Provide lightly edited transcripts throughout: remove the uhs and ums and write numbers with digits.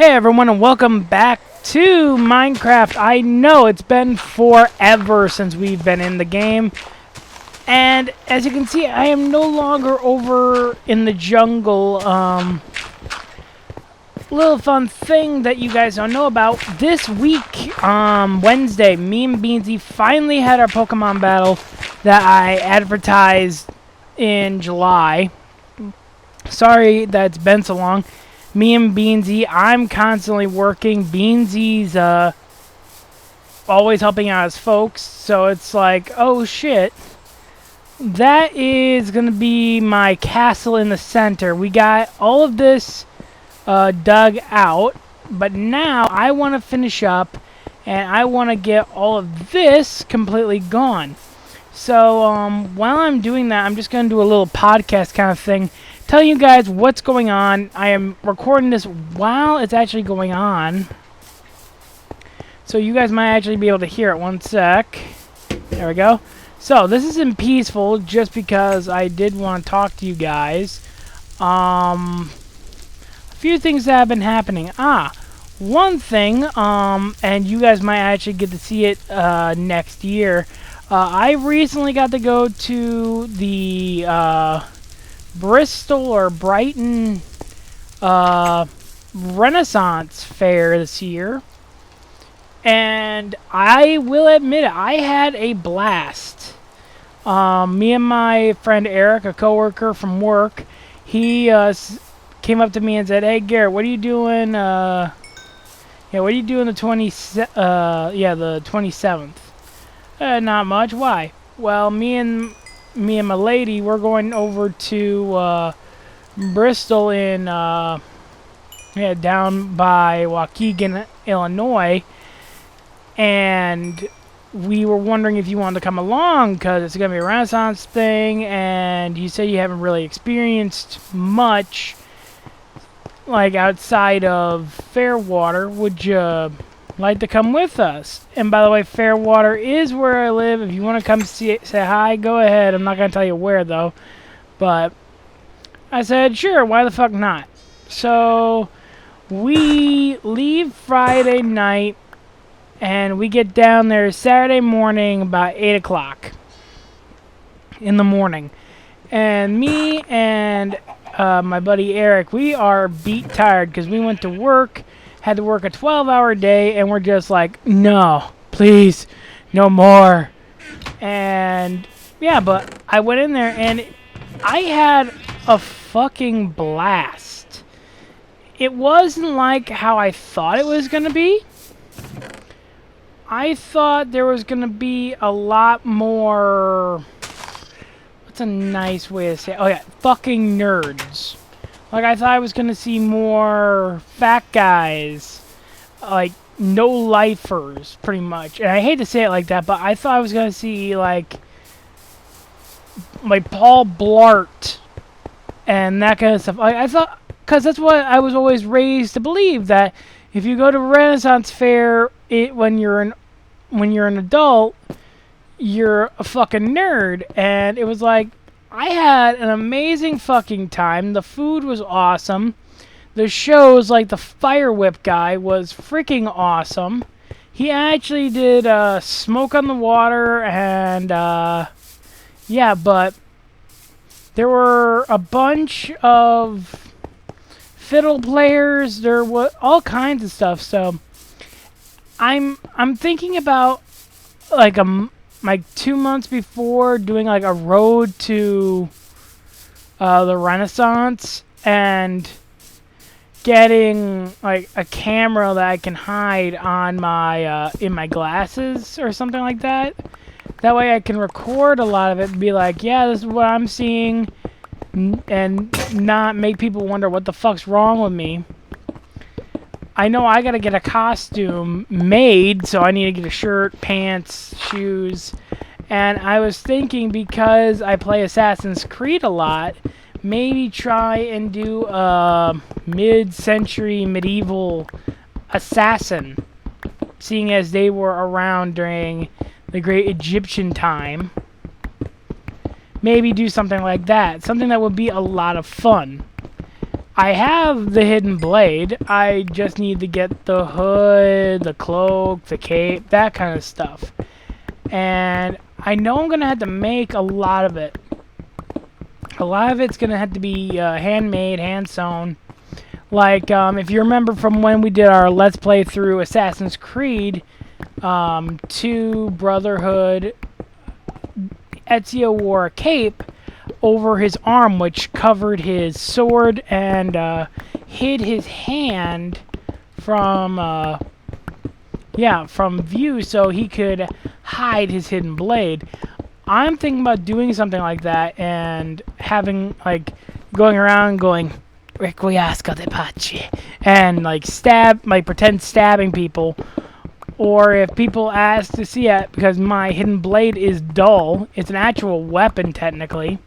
Hey everyone, and welcome back to Minecraft. I know it's been forever since we've been in the game, and as you can see, I am no longer over in the jungle. Little fun thing that you guys don't know about, this week, Wednesday, me and Beansy finally had our Pokemon battle that I advertised in July. Sorry that it's been so long. Me and Beansy, I'm constantly working. Beansy's always helping out his folks, so it's like, oh shit. That is going to be my castle in the center. We got all of this dug out, but now I want to finish up, and I want to get all of this completely gone. So while I'm doing that, I'm just going to do a little podcast kind of thing, telling you guys what's going on. I am recording this while it's actually going on, so you guys might actually be able to hear it. One sec. There we go. So this isn't peaceful just because I did want to talk to you guys. A few things that have been happening. One thing, and you guys might actually get to see it next year. I recently got to go to the Bristol or Brighton Renaissance Fair this year, and I will admit it, I had a blast. Me and my friend Eric, a coworker from work, he came up to me and said, "Hey Garrett, what are you doing? What are you doing the 27th?" Not much. Why? Well, me and my lady, we're going over to Bristol in down by Waukegan, Illinois, and we were wondering if you wanted to come along because it's gonna be a Renaissance thing, and you say you haven't really experienced much like outside of Fairwater. Would you like to come with us? And by the way, Fairwater is where I live. If you want to come say hi, go ahead. I'm not going to tell you where, though. But I said, sure, why the fuck not? So we leave Friday night, and we get down there Saturday morning about 8 o'clock in the morning. And me and my buddy Eric, we are beat tired because we went to work, had to work a 12-hour day, and we're just like, no, please, no more. And yeah, but I went in there and I had a fucking blast. It wasn't like how I thought it was gonna be. I thought there was gonna be a lot more, what's a nice way to say it? Oh yeah, fucking nerds. Like, I thought I was going to see more fat guys, like, no-lifers, pretty much. And I hate to say it like that, but I thought I was going to see, like Paul Blart and that kind of stuff. I thought, because that's what I was always raised to believe, that if you go to Renaissance Fair when you're an adult, you're a fucking nerd. And it was like, I had an amazing fucking time. The food was awesome. The shows, like the Fire Whip guy, was freaking awesome. He actually did Smoke on the Water, and yeah, but there were a bunch of fiddle players. There was all kinds of stuff. So I'm thinking about like 2 months before doing like a road to the Renaissance and getting like a camera that I can hide on my in my glasses or something like that. That way I can record a lot of it and be like, yeah, this is what I'm seeing, and not make people wonder what the fuck's wrong with me. I know I gotta get a costume made, so I need to get a shirt, pants, shoes. And I was thinking, because I play Assassin's Creed a lot, maybe try and do a mid-century medieval assassin, seeing as they were around during the Great Egyptian time. Maybe do something like that. Something that would be a lot of fun. I have the hidden blade. I just need to get the hood, the cloak, the cape, that kind of stuff. And I know I'm going to have to make a lot of it. A lot of it's going to have to be handmade, hand-sewn. Like, if you remember from when we did our Let's Play through Assassin's Creed 2 Brotherhood, Ezio wore a cape over his arm, which covered his sword and hid his hand from from view, so he could hide his hidden blade. I'm thinking about doing something like that and having, like, going around going Requiescat de Pace and like pretend stabbing people. Or if people ask to see it, because my hidden blade is dull, it's an actual weapon technically,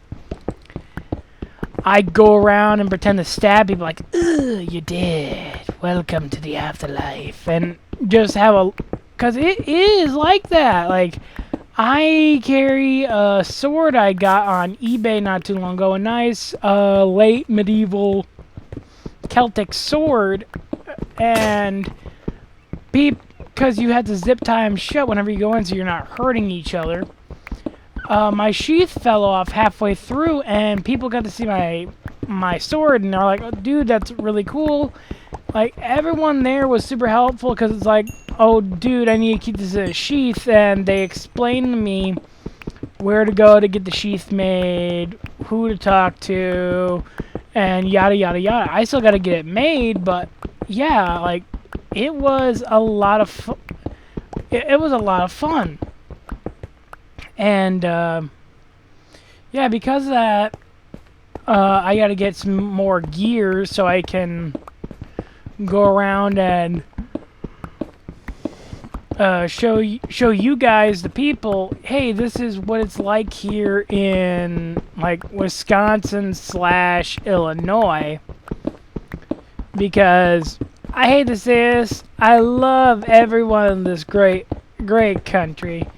I go around and pretend to stab people like, "Ugh, you're dead. Welcome to the afterlife." And just have a... Because it is like that. Like, I carry a sword I got on eBay not too long ago. A nice late medieval Celtic sword. And because you had to zip tie them shut whenever you go in so you're not hurting each other. My sheath fell off halfway through, and people got to see my sword, and they're like, "Oh, dude, that's really cool." Like, everyone there was super helpful, because it's like, "Oh, dude, I need to keep this in a sheath," and they explained to me where to go to get the sheath made, who to talk to, and yada, yada, yada. I still got to get it made, but, yeah, like, it was a lot of it was a lot of fun. And, yeah, because of that, I gotta get some more gear so I can go around and show you guys, the people, hey, this is what it's like here in, like, Wisconsin/Illinois. Because, I hate to say this, I love everyone in this great, great country.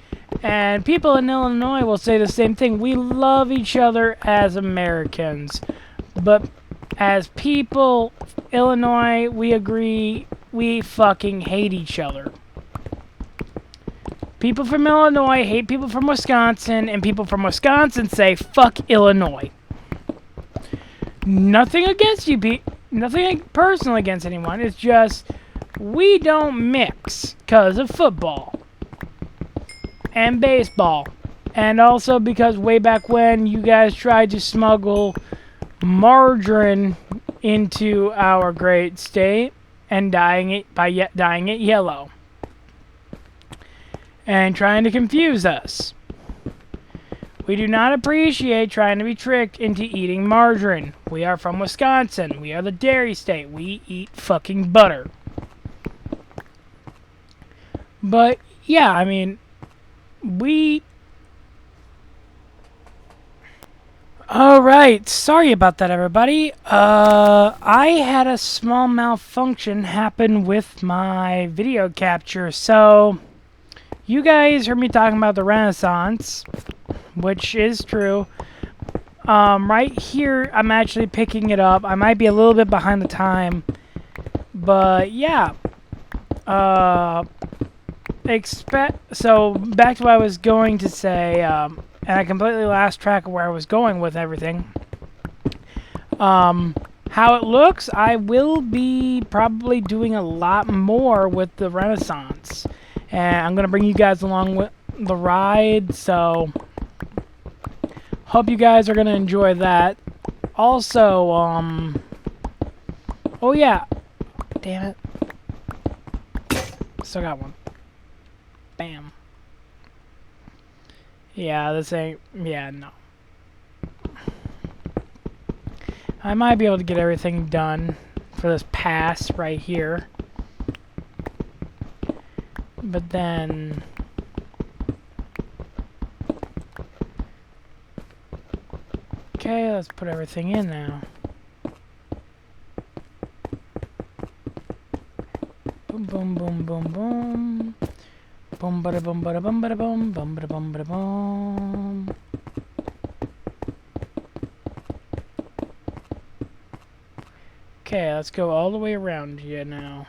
And people in Illinois will say the same thing. We love each other as Americans. But as people, Illinois, we agree, we fucking hate each other. People from Illinois hate people from Wisconsin, and people from Wisconsin say, fuck Illinois. Nothing against you, nothing personal against anyone. It's just, we don't mix because of football. And baseball. And also because way back when you guys tried to smuggle margarine into our great state and dyeing it yellow. And trying to confuse us. We do not appreciate trying to be tricked into eating margarine. We are from Wisconsin. We are the dairy state. We eat fucking butter. But, yeah, I mean... Alright, sorry about that, everybody. I had a small malfunction happen with my video capture. So, you guys heard me talking about the Renaissance, which is true. Right here, I'm actually picking it up. I might be a little bit behind the time. But, yeah. So, back to what I was going to say, and I completely lost track of where I was going with everything. How it looks, I will be probably doing a lot more with the Renaissance. And I'm going to bring you guys along with the ride, so hope you guys are going to enjoy that. Also, oh yeah, damn it, still got one. Bam. Yeah, this ain't... Yeah, no. I might be able to get everything done for this pass right here. But then... Okay, let's put everything in now. Boom, boom, boom, boom, boom. Boom, bada, boom, bada, boom, bada, boom, boom, bada, boom, bada, boom. Okay, let's go all the way around here now.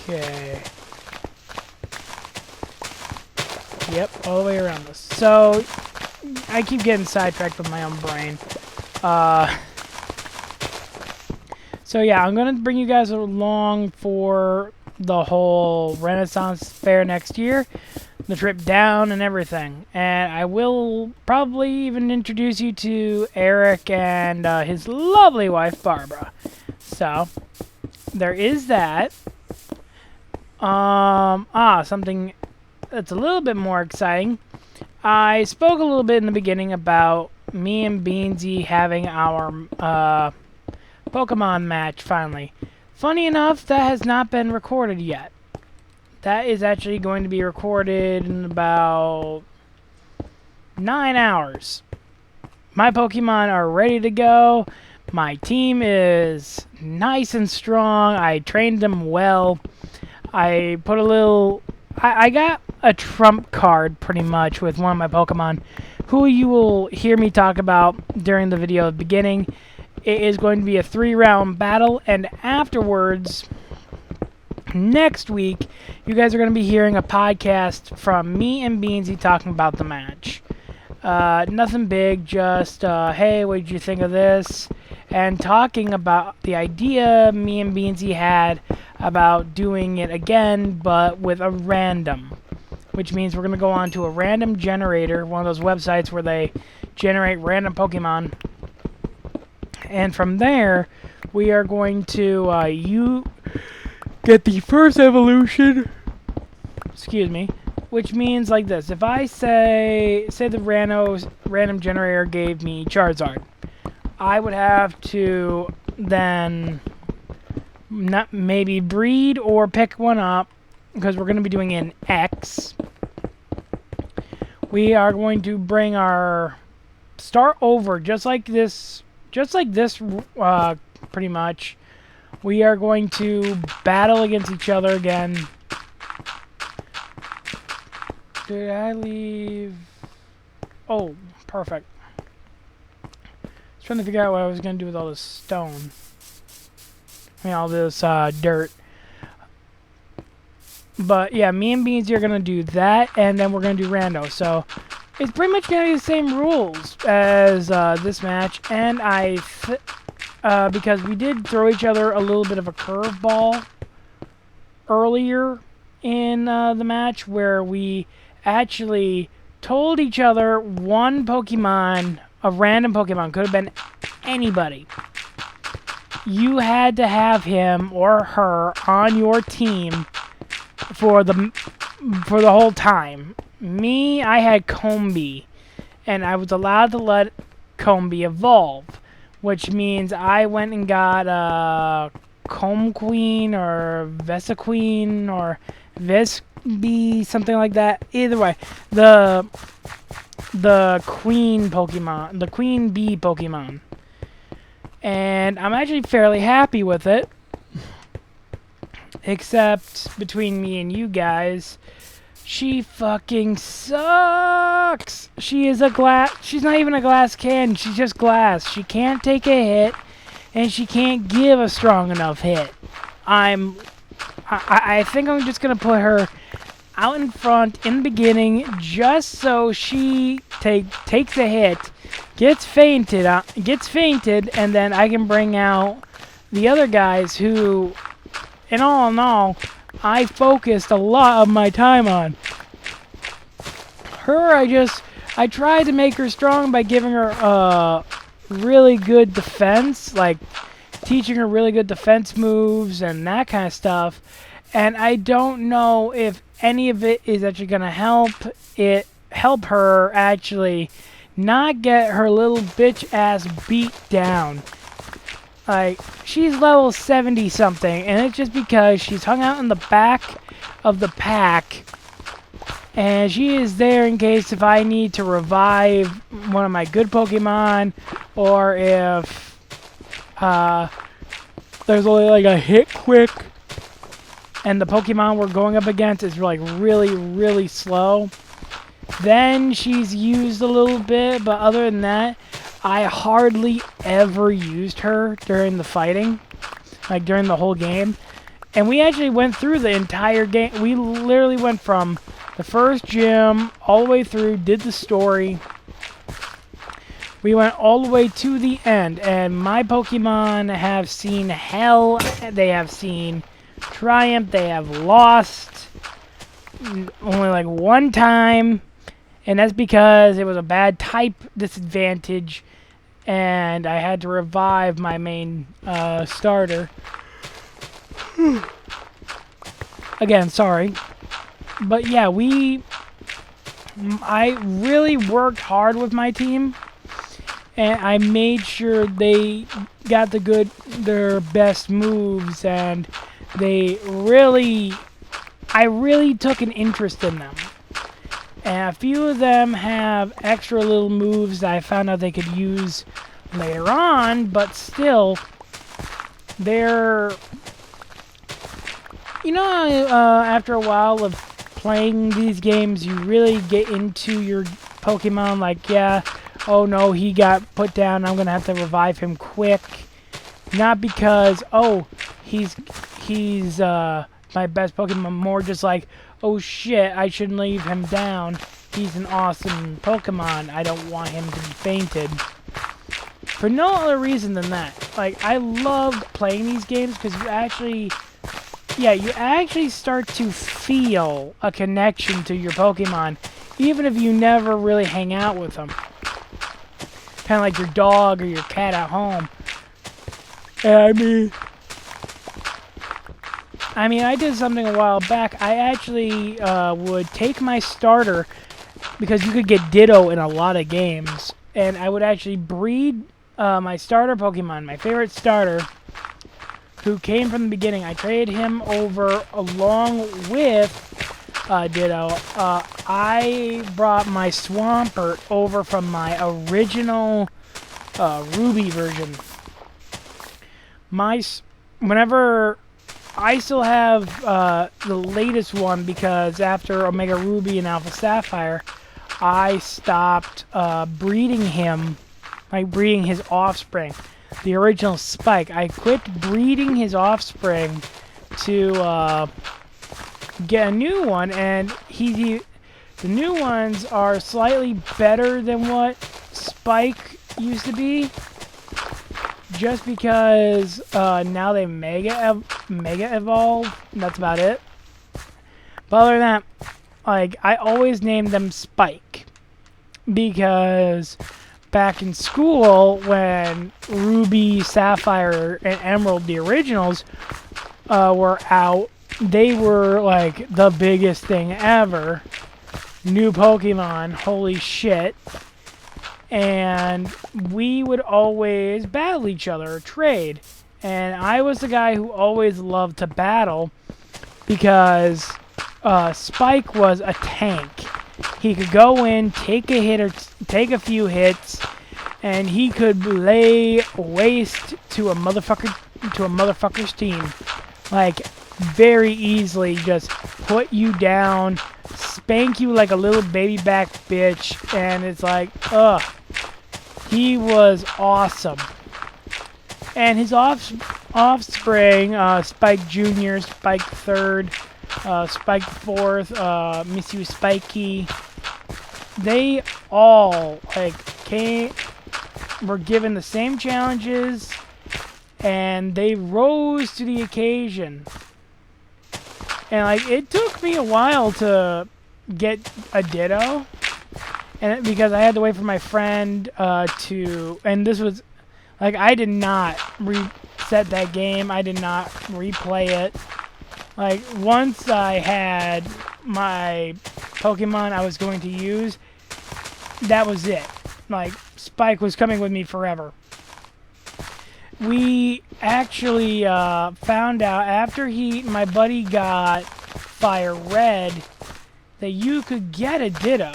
Okay. Yep, all the way around this. So, I keep getting sidetracked with my own brain. So yeah, I'm going to bring you guys along for the whole Renaissance Fair next year. The trip down and everything. And I will probably even introduce you to Eric and his lovely wife, Barbara. So, there is that. Something that's a little bit more exciting. I spoke a little bit in the beginning about me and Beansy having our Pokemon match finally. Funny enough, that has not been recorded yet. That is actually going to be recorded in about 9 hours. My Pokemon are ready to go. My team is nice and strong. I trained them well. I put a little... I got a trump card, pretty much, with one of my Pokemon, who you will hear me talk about during the video at the beginning. It is going to be a 3-round battle, and afterwards, next week, you guys are going to be hearing a podcast from me and Beansy talking about the match. Nothing big, just, hey, what did you think of this? And talking about the idea me and Beansy had about doing it again, but with a random. Which means we're going to go on to a random generator, one of those websites where they generate random Pokemon. And from there, we are going to, you get the first evolution, excuse me, which means like this. If I say the random generator gave me Charizard, I would have to then not maybe breed or pick one up, because we're going to be doing an X. We are going to bring our start over just like this, pretty much. We are going to battle against each other again. Did I leave? Oh, perfect. I was trying to figure out what I was going to do with all this stone. I mean, all this dirt. But yeah, me and Beansy are going to do that, and then we're going to do rando. So it's pretty much going to be the same rules as this match. And because we did throw each other a little bit of a curveball earlier in the match, where we actually told each other one Pokemon, a random Pokemon, could have been anybody. You had to have him or her on your team for the whole time. Me, I had Combi, and I was allowed to let Combi evolve, which means I went and got Comb Queen or Vesequeen or Vesby, something like that. Either way, the Queen Pokemon, the Queen Bee Pokemon. And I'm actually fairly happy with it. Except between me and you guys, she fucking sucks. She is she's not even a glass cannon, she's just glass. She can't take a hit, and she can't give a strong enough hit. I think I'm just gonna put her out in front in the beginning, just so she takes a hit, gets fainted, and then I can bring out the other guys who, in all, I focused a lot of my time on. Her, I tried to make her strong by giving her really good defense, like teaching her really good defense moves and that kind of stuff. And I don't know if any of it is actually going to help her actually not get her little bitch ass beat down. Like, she's level 70 something, and it's just because she's hung out in the back of the pack, and she is there in case if I need to revive one of my good Pokemon, or if there's only like a hit quick, and the Pokemon we're going up against is like really, really slow. Then she's used a little bit, but other than that, I hardly ever used her during the fighting, like during the whole game. And we actually went through the entire game. We literally went from the first gym all the way through, did the story. We went all the way to the end, and my Pokemon have seen hell, they have seen triumph, they have lost only like one time, and that's because it was a bad type disadvantage, and I had to revive my main starter. Again, sorry. But yeah, I really worked hard with my team, and I made sure they got their best moves, and I really took an interest in them. And a few of them have extra little moves that I found out they could use later on, but still, they're, after a while of playing these games, you really get into your Pokemon, like, yeah, oh no, he got put down, I'm gonna have to revive him quick. Not because, oh, he's my best Pokemon, more just like, oh shit, I shouldn't leave him down. He's an awesome Pokemon. I don't want him to be fainted. For no other reason than that. Like, I loved playing these games because you actually start to feel a connection to your Pokemon, even if you never really hang out with them. Kind of like your dog or your cat at home. I mean, I did something a while back. I actually would take my starter, because you could get Ditto in a lot of games, and I would actually breed my starter Pokemon, my favorite starter, who came from the beginning. I traded him over along with Ditto. I brought my Swampert over from my original Ruby version. Whenever I still have the latest one, because after Omega Ruby and Alpha Sapphire, I stopped breeding him, like breeding his offspring. The original Spike. I quit breeding his offspring to get a new one, and the new ones are slightly better than what Spike used to be. Just because now they mega evolve. That's about it. But other than that, like, I always named them Spike, because back in school when Ruby, Sapphire, and Emerald, the originals, were out, they were like the biggest thing ever. New Pokemon, holy shit. And we would always battle each other, trade. And I was the guy who always loved to battle, because Spike was a tank. He could go in, take a hit or take a few hits, and he could lay waste to a motherfucker's team. Like, very easily just put you down, spank you like a little baby back bitch, and it's like, ugh. He was awesome. And his offspring, Spike Jr., Spike 3rd, Spike 4th, Miss You Spikey, they all, like, were given the same challenges, and they rose to the occasion. And, like, it took me a while to get a Ditto, and because I had to wait for my friend and this was, like, I did not reset that game. I did not replay it. Like, once I had my Pokemon I was going to use, that was it. Like, Spike was coming with me forever. We actually found out after my buddy got Fire Red that you could get a Ditto.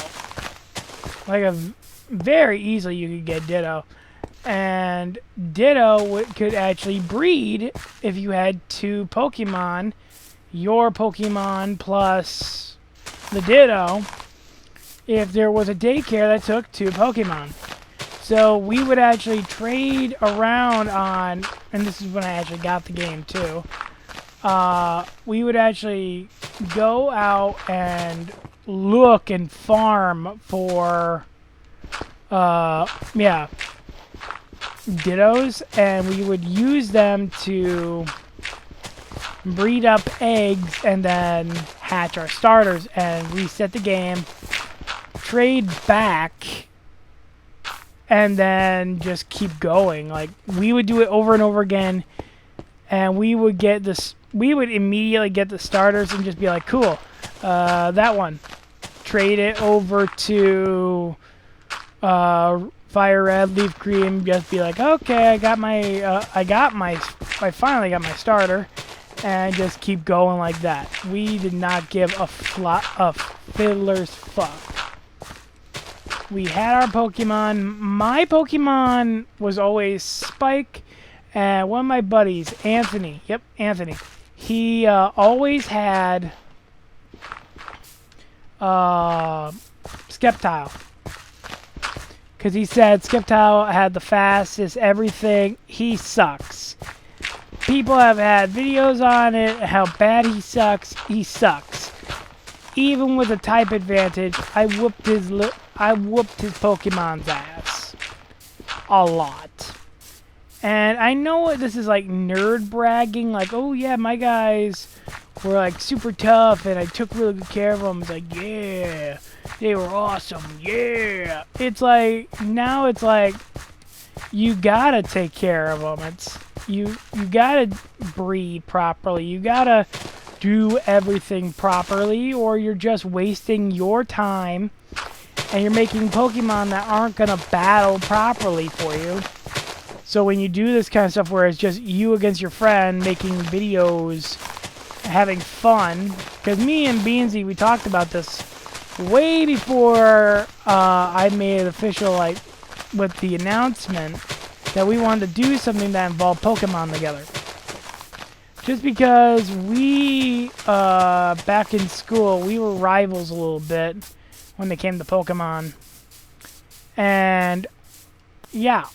Like, very easily you could get Ditto. And Ditto could actually breed if you had two Pokemon. Your Pokemon plus the Ditto. if there was a daycare that took 2 Pokemon. So we would actually trade around on, and this is when I actually got the game too. We would actually go out and look and farm for, yeah, Dittos, and we would use them to breed up eggs and then hatch our starters and reset the game, trade back, and then just keep going. Like, we would do it over and over again, and we would get this. We would immediately get the starters and just be like, cool, that one. Trade it over to Fire Red, Leaf Cream. Just be like, okay, I finally got my starter, and just keep going like that. We did not give a fiddler's fuck. We had our Pokemon. My Pokemon was always Spike, and one of my buddies, Anthony. Yep, Anthony. He always had Skeptile. Because he said Skeptile had the fastest everything. He sucks. People have had videos on it, how bad he sucks. He sucks. Even with a type advantage, I whooped his Pokemon's ass. A lot. And I know this is like nerd bragging, like, oh yeah, my guys were like super tough and I took really good care of them. It's like, yeah, they were awesome, yeah. It's like, now it's like, you gotta take care of them. It's, you gotta breed properly. You gotta do everything properly, or you're just wasting your time and you're making Pokemon that aren't gonna battle properly for you. So when you do this kind of stuff where it's just you against your friend making videos, having fun, because me and Beansy, we talked about this way before I made it official, like with the announcement that we wanted to do something that involved Pokemon together. Just because we, back in school, we were rivals a little bit when it came to Pokemon. And yeah,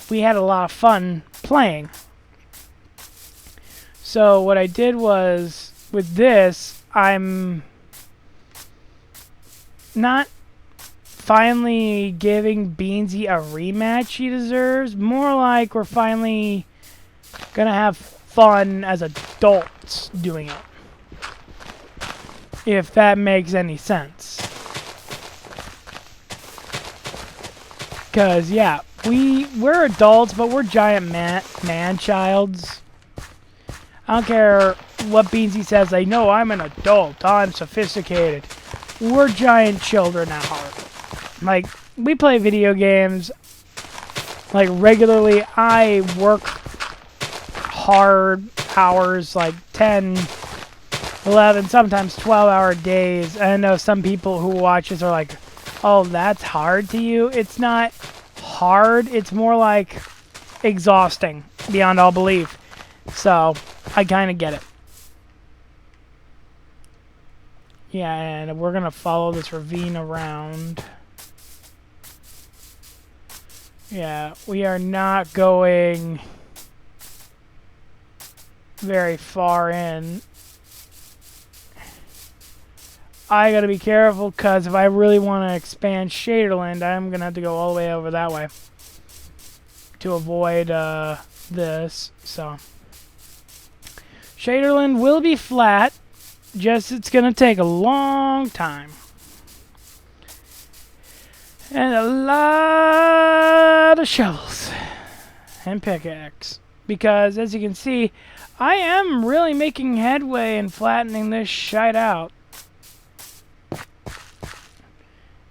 we had a lot of fun playing. So what I did was, with this, I'm not finally giving Beansy a rematch he deserves. More like we're finally gonna have fun as adults doing it. If that makes any sense. Because, yeah, we're adults, but we're giant man-childs. I don't care what Beansy says. They know I'm an adult. I'm sophisticated. We're giant children at heart. Like, we play video games, like, regularly. I work hard hours, like 10, 11, sometimes 12-hour days. I know some people who watch this are like, oh, that's hard to you? It's not hard. It's more like exhausting beyond all belief. So, I kind of get it. Yeah, and we're going to follow this ravine around. Yeah, we are not going very far in. I gotta be careful, because if I really want to expand Shaderland, I'm gonna have to go all the way over that way to avoid this. So Shaderland will be flat, just it's gonna take a long time and a lot of shovels and pickaxe, because as you can see, I am really making headway in flattening this shite out.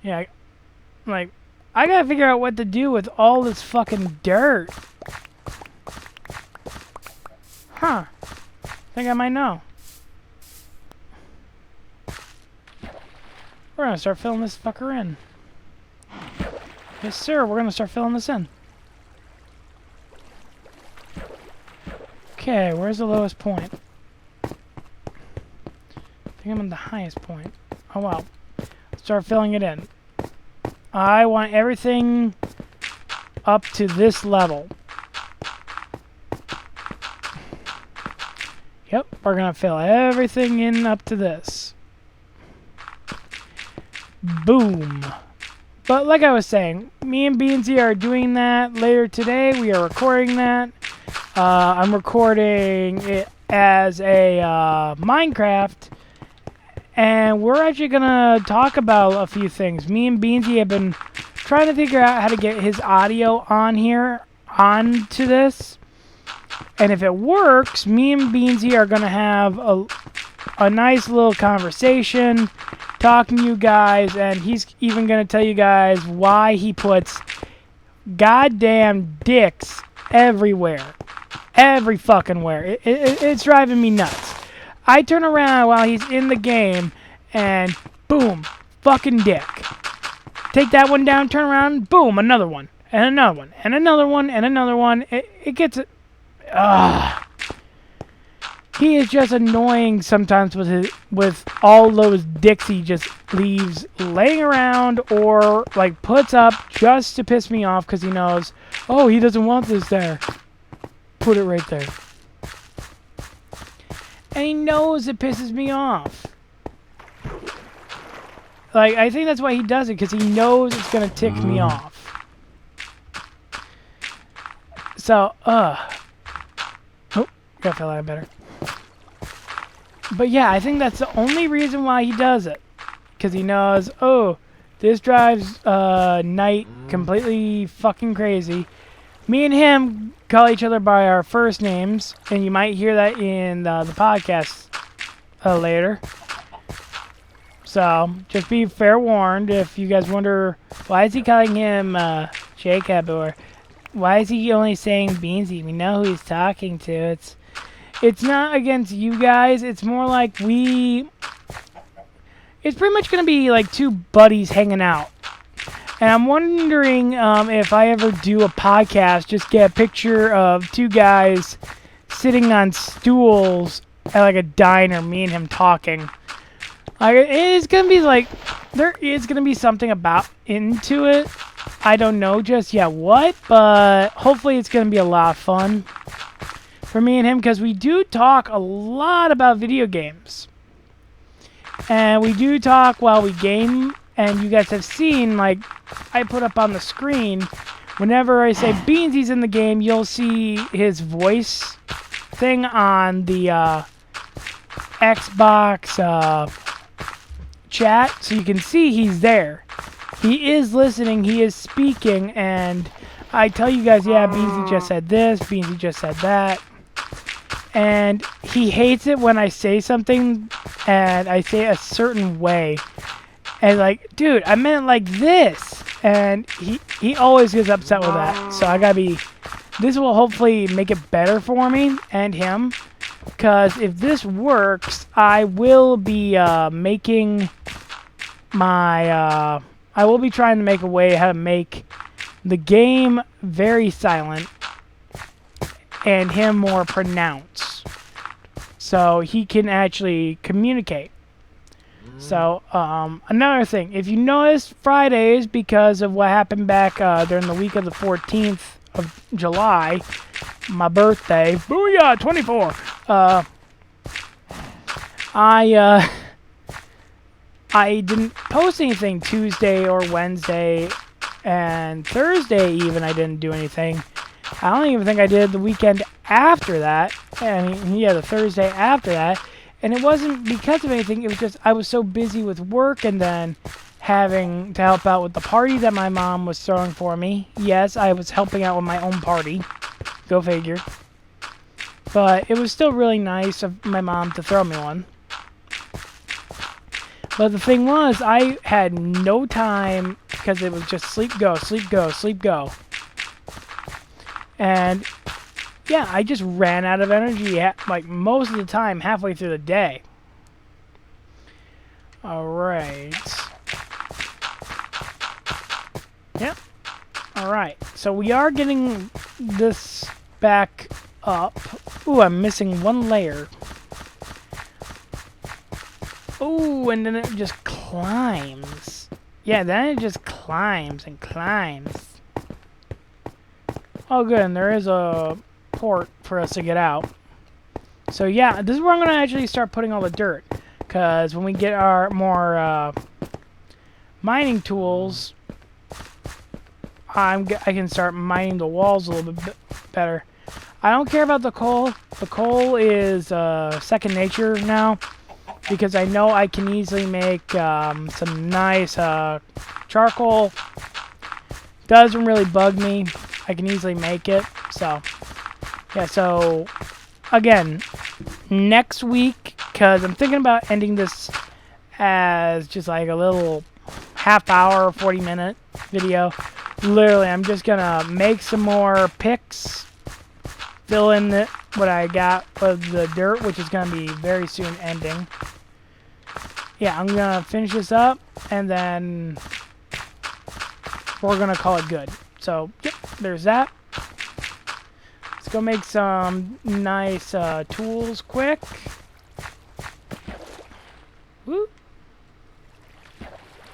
Yeah, like, I gotta figure out what to do with all this fucking dirt. Huh. Think I might know. We're gonna start filling this fucker in. Yes, sir, we're gonna start filling this in. Okay, where's the lowest point? I think I'm at the highest point. Oh, wow. Start filling it in. I want everything up to this level. Yep, we're going to fill everything in up to this. Boom. But like I was saying, me and Beansy are doing that later today. We are recording that. I'm recording it as a Minecraft. And we're actually going to talk about a few things. Me and Beansy have been trying to figure out how to get his audio on here, onto this. And if it works, me and Beansy are going to have a nice little conversation, talking to you guys, and he's even going to tell you guys why he puts goddamn dicks everywhere. Every fucking where. It's driving me nuts. I turn around while he's in the game, and boom, fucking dick. Take that one down, turn around, boom, another one, and another one, and another one, and another one. It gets... He is just annoying sometimes with all those dicks he just leaves laying around or like puts up just to piss me off because he knows, oh, he doesn't want this there. Put it right there. And he knows it pisses me off. Like, I think that's why he does it, because he knows it's going to tick me off. So, oh, gotta feel that better. But yeah, I think that's the only reason why he does it. Because he knows, oh, this drives Knight completely fucking crazy. Me and him call each other by our first names, and you might hear that in the podcast later. So, just be fair warned if you guys wonder, why is he calling him Jacob, or why is he only saying Beansy? We know who he's talking to. It's not against you guys. It's more like it's pretty much going to be like two buddies hanging out. And I'm wondering if I ever do a podcast, just get a picture of two guys sitting on stools at like a diner, me and him talking. Like, it's going to be like, there is going to be something about into it. I don't know just yet what, but hopefully it's going to be a lot of fun for me and him, because we do talk a lot about video games. And we do talk while we game, and you guys have seen, like, I put up on the screen, whenever I say Beansy's in the game, you'll see his voice thing on the Xbox chat, so you can see he's there. He is listening, he is speaking, and I tell you guys, yeah, Beansy just said this, Beansy just said that. And he hates it when I say something and I say a certain way. And like, dude, I meant it like this. And he always gets upset with that. So I gotta be... This will hopefully make it better for me and him. Because if this works, I will be making my... I will be trying to make a way how to make the game very silent and him more pronounced, so he can actually communicate. So, another thing, if you notice, Fridays, because of what happened back during the week of the 14th of July, my birthday, booyah, 24, I didn't post anything Tuesday or Wednesday, and Thursday even I didn't do anything. I don't even think I did the weekend after that. I mean, yeah, the Thursday after that. And it wasn't because of anything. It was just I was so busy with work and then having to help out with the party that my mom was throwing for me. Yes, I was helping out with my own party. Go figure. But it was still really nice of my mom to throw me one. But the thing was, I had no time because it was just sleep, go, sleep, go, sleep, go. And, yeah, I just ran out of energy, like, most of the time, halfway through the day. Alright. Yep. Alright. So we are getting this back up. Ooh, I'm missing one layer. Ooh, and then it just climbs. Yeah, then it just climbs and climbs. Oh, good, and there is a port for us to get out. So yeah, this is where I'm going to actually start putting all the dirt. Because when we get our more mining tools, I can start mining the walls a little bit better. I don't care about the coal. The coal is second nature now. Because I know I can easily make some nice charcoal. Doesn't really bug me. I can easily make it. So, yeah, so, again, next week, because I'm thinking about ending this as just like a little half-hour, 40-minute video. Literally, I'm just going to make some more picks, fill in what I got with the dirt, which is going to be very soon ending. Yeah, I'm going to finish this up, and then we're going to call it good. So, yep, there's that. Let's go make some nice tools quick. Woo.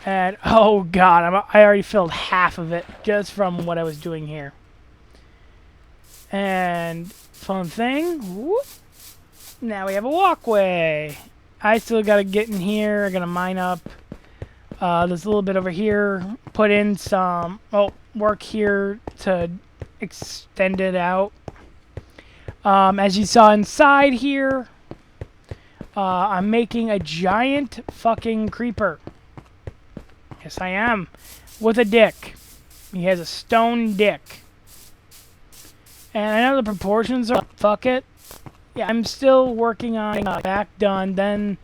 And, oh god, I already filled half of it just from what I was doing here. And, fun thing, whoop, now we have a walkway. I still gotta get in here. I'm gonna mine up this little bit over here. Put in some work here to extend it out. As you saw inside here, I'm making a giant fucking creeper. Yes, I am. With a dick. He has a stone dick. And I know the proportions are fuck it. Yeah, I'm still working on back done. Then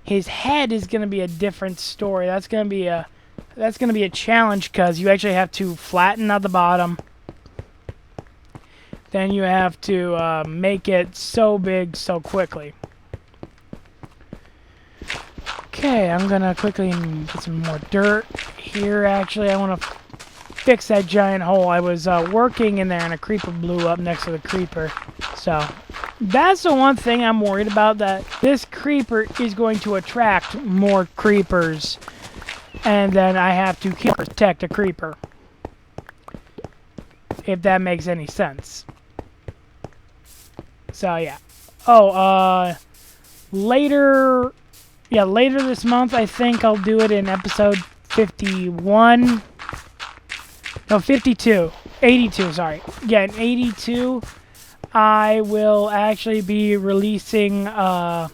his head is gonna be a different story. That's gonna be a challenge because you actually have to flatten out the bottom. Then you have to make it so big so quickly. Okay, I'm gonna quickly get some more dirt here. Actually, I want to fix that giant hole. I was working in there and a creeper blew up next to the creeper. So that's the one thing I'm worried about, that this creeper is going to attract more creepers. And then I have to protect a creeper. If that makes any sense. So yeah. Oh, later this month, I think I'll do it in episode 51. No, 52. 82, sorry. Yeah, in 82, I will actually be releasing, because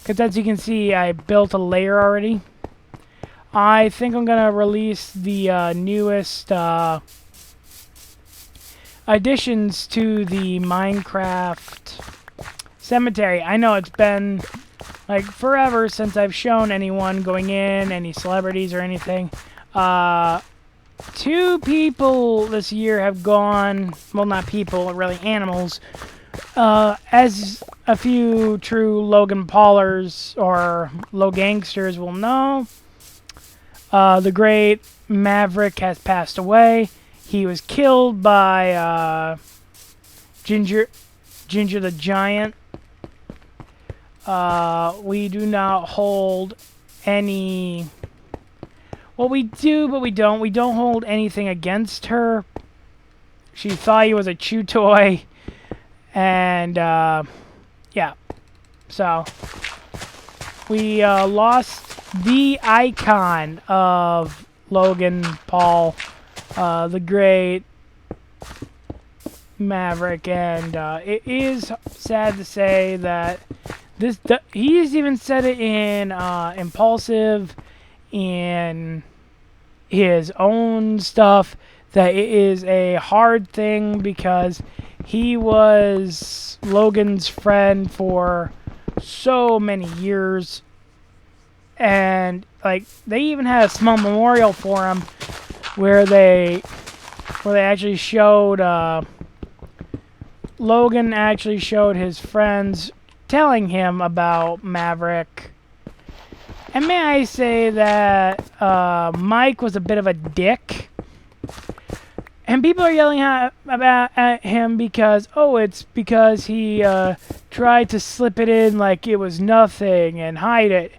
as you can see, I built a layer already. I think I'm going to release the newest additions to the Minecraft cemetery. I know it's been like forever since I've shown anyone going in, any celebrities or anything. 2 people this year have gone, well, not people, really animals, as a few true Logan Paulers or Logangsters will know. The great Maverick has passed away. He was killed by Ginger the Giant. We do not hold any... Well, we do, but we don't. We don't hold anything against her. She thought he was a chew toy. And, yeah. So, we lost the icon of Logan Paul, the great Maverick. And it is sad to say that he's even said it in Impulsive, in his own stuff, that it is a hard thing because he was Logan's friend for so many years, and like they even had a small memorial for him where they actually showed Logan actually showed his friends telling him about Maverick. And may I say that Mike was a bit of a dick. And people are yelling at him because, oh, it's because he tried to slip it in like it was nothing and hide it.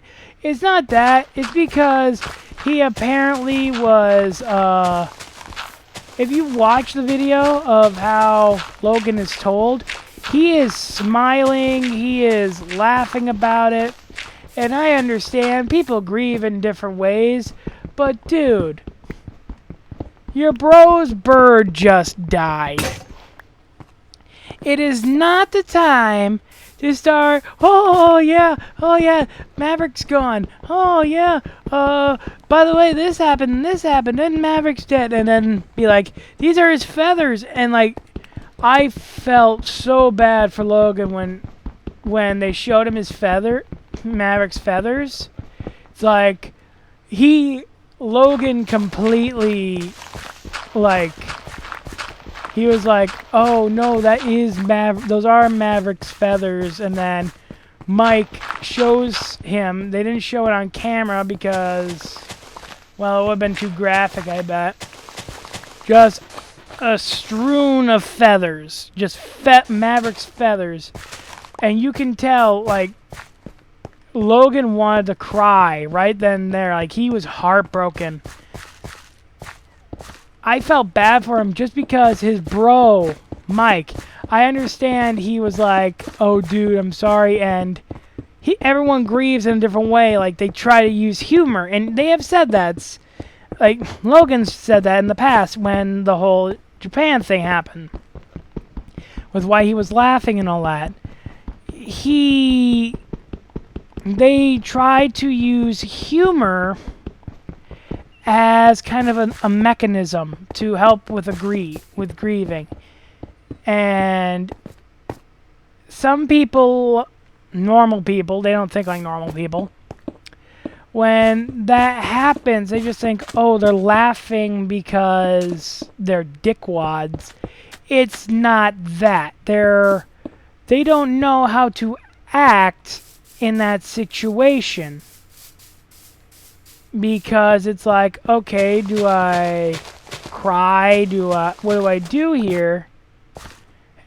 It's not that. It's because he apparently was, if you watch the video of how Logan is told, he is smiling, he is laughing about it, and I understand people grieve in different ways, but dude, your bro's bird just died. It is not the time to start, oh yeah, Maverick's gone, oh yeah, by the way, this happened, and Maverick's dead, and then be like, these are his feathers, and like, I felt so bad for Logan when they showed him his Maverick's feathers. It's like, Logan completely, like, he was like, oh no, that is those are Maverick's feathers, and then Mike shows him, they didn't show it on camera because, well, it would have been too graphic, I bet. Just a strewn of feathers, just Maverick's feathers, and you can tell, like, Logan wanted to cry right then and there, like, he was heartbroken. I felt bad for him just because his bro, Mike, I understand he was like, oh dude, I'm sorry, and everyone grieves in a different way, like they try to use humor, and they have said that. Like, Logan's said that in the past when the whole Japan thing happened, with why he was laughing and all that. They tried to use humor as kind of a mechanism to help with grieving. And some people, normal people, they don't think like normal people. When that happens, they just think, oh, they're laughing because they're dickwads. It's not that. They don't know how to act in that situation. Because it's like, okay, do I cry? What do I do here?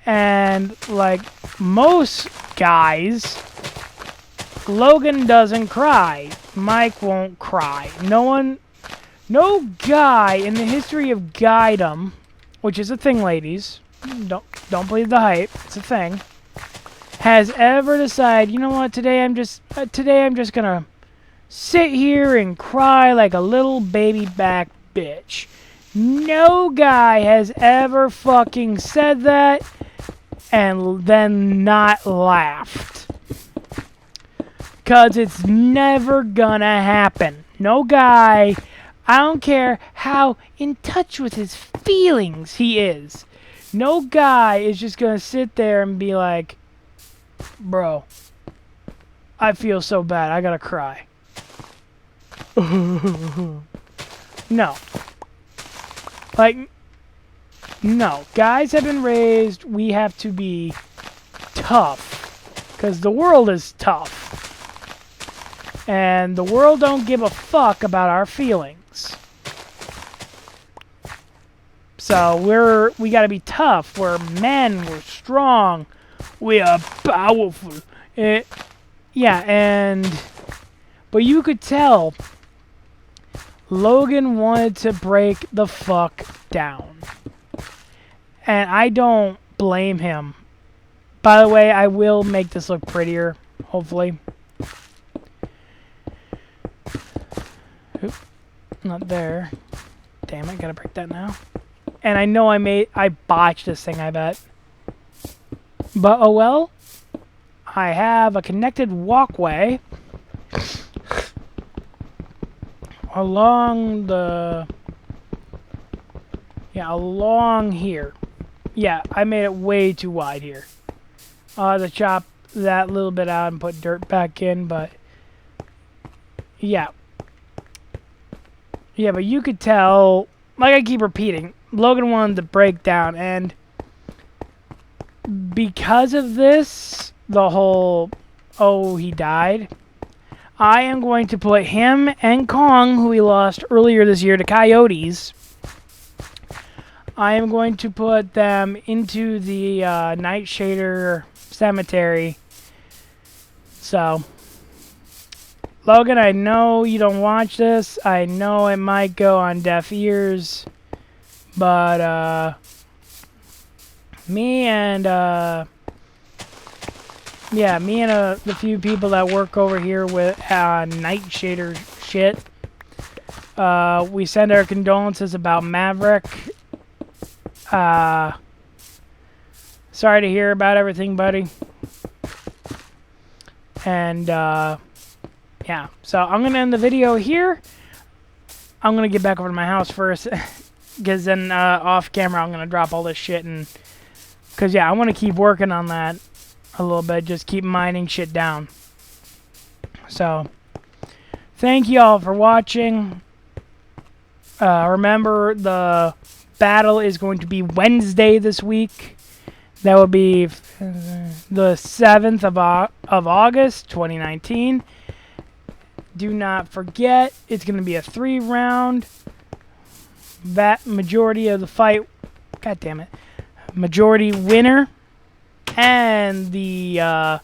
And like most guys, Logan doesn't cry. Mike won't cry. No guy in the history of guydom, which is a thing, ladies, don't believe the hype, it's a thing, has ever decided, you know what, today I'm just gonna sit here and cry like a little baby back bitch. No guy has ever fucking said that and then not laughed. 'Cause it's never gonna happen. No guy, I don't care how in touch with his feelings he is, no guy is just gonna sit there and be like, bro, I feel so bad, I gotta cry. No. Like, no. Guys have been raised, we have to be tough. Because the world is tough. And the world don't give a fuck about our feelings. So we gotta be tough. We're men, we're strong, we are powerful. But you could tell Logan wanted to break the fuck down. And I don't blame him. By the way, I will make this look prettier, hopefully. Oop, not there. Damn it, gotta break that now. And I know I botched this thing, I bet. But oh well. I have a connected walkway along along here. Yeah, I made it way too wide here. I'll have to chop that little bit out and put dirt back in, but yeah. Yeah, but you could tell, like I keep repeating, Logan wanted to break down, and because of this, the whole, oh, he died, I am going to put him and Kong, who we lost earlier this year to coyotes, I am going to put them into the Nightshader cemetery. So, Logan, I know you don't watch this. I know it might go on deaf ears. But, me and the few people that work over here with Nightshader shit, we send our condolences about Maverick. Sorry to hear about everything, buddy. And, yeah, so I'm going to end the video here. I'm going to get back over to my house first, because then off camera I'm going to drop all this shit. And because, yeah, I want to keep working on that a little bit, just keep mining shit down. So, thank you all for watching. Remember, the battle is going to be Wednesday this week. That will be the 7th of August, 2019. Do not forget, it's going to be a 3-round. That majority of the fight, god damn it, majority winner. And the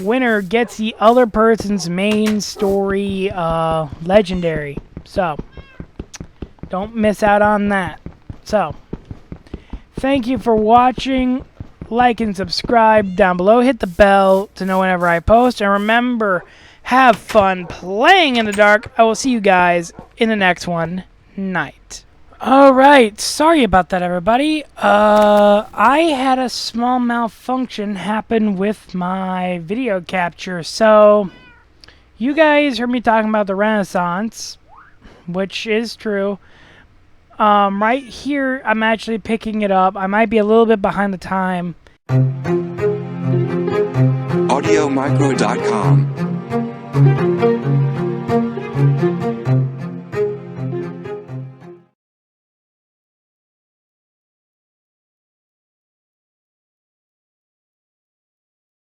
winner gets the other person's main story legendary. So, don't miss out on that. So, thank you for watching. Like and subscribe down below. Hit the bell to know whenever I post. And remember, have fun playing in the dark. I will see you guys in the next one. Night. Alright, sorry about that, everybody. I had a small malfunction happen with my video capture. So, you guys heard me talking about the Renaissance, which is true. Right here, I'm actually picking it up. I might be a little bit behind the time. AudioMicro.com